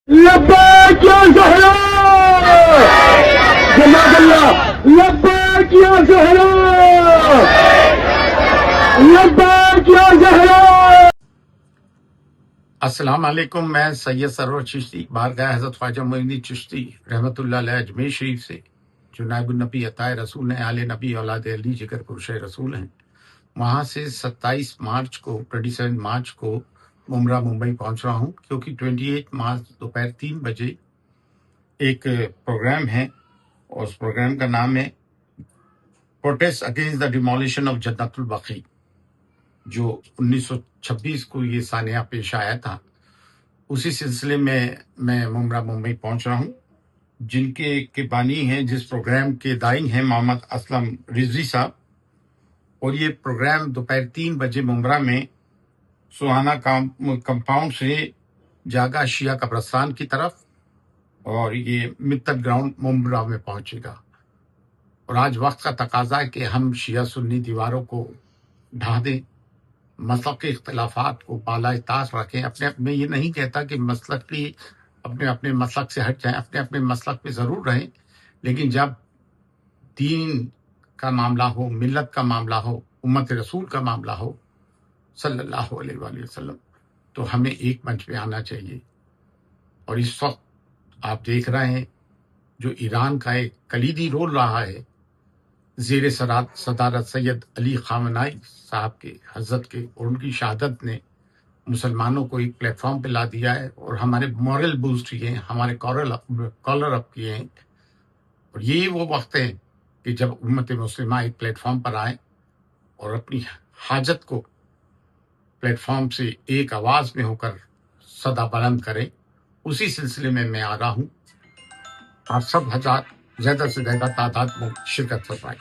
لبیک یا زہرا جزاک اللہ لبیک یا زہرا لبیک یا زہرا. السلام علیکم. میں سید سرور چشتی بارگاہ حضرت خواجہ معین الدین چشتی رحمۃ اللہ علیہ اجمیر شریف سے، جو نائب النبی عطائے رسول ہیں، آل نبی اولاد علی جگر پرش رسول ہیں، وہاں سے 27 مارچ کو ممبرا ممبئی پہنچ رہا ہوں، کیونکہ 28 مارچ دوپہر 3 بجے ایک پروگرام ہے، اور اس پروگرام کا نام ہے protest against the demolition of جنت البقیع، جو 1926 کو یہ سانحہ پیش آیا تھا. اسی سلسلے میں ممبرا ممبئی پہنچ رہا ہوں. جن کے بانی ہیں، جس پروگرام کے داعی ہیں، محمد اسلم رضوی صاحب. اور یہ پروگرام دوپہر 3 بجے ممبرا میں سہانا کمپاؤنڈ سے جاگا شیعہ قبرستان کی طرف، اور یہ متت گراؤنڈ ممبرا میں پہنچے گا. اور آج وقت کا تقاضا ہے کہ ہم شیعہ سنی دیواروں کو ڈھا دیں، مسلک کے اختلافات کو بالائے طاق رکھیں. میں یہ نہیں کہتا کہ مسلک کی اپنے مسلک سے ہٹ جائیں، اپنے مسلک پہ ضرور رہیں، لیکن جب دین کا معاملہ ہو، ملت کا معاملہ ہو، امت رسول کا معاملہ ہو صلی اللہ علیہ وآلہ وسلم، تو ہمیں ایک منچ پہ آنا چاہیے. اور اس وقت آپ دیکھ رہے ہیں جو ایران کا ایک کلیدی رول رہا ہے زیر صدارت سید علی خامنائی صاحب کے، حضرت کے، اور ان کی شہادت نے مسلمانوں کو ایک پلیٹ فارم پہ لا دیا ہے، اور ہمارے مورل بوسٹ کیے ہیں، ہمارے کالر اپ کیے ہیں. اور یہ وہ وقت ہے کہ جب امت مسلمہ ایک پلیٹ فارم پر آئے اور اپنی حاجت کو پلیٹ فارم سے ایک آواز میں ہو کر صدا بلند کریں. اسی سلسلے میں آ رہا ہوں. آپ سب حضرات زیادہ سے زیادہ تعداد میں شرکت فرمائیں.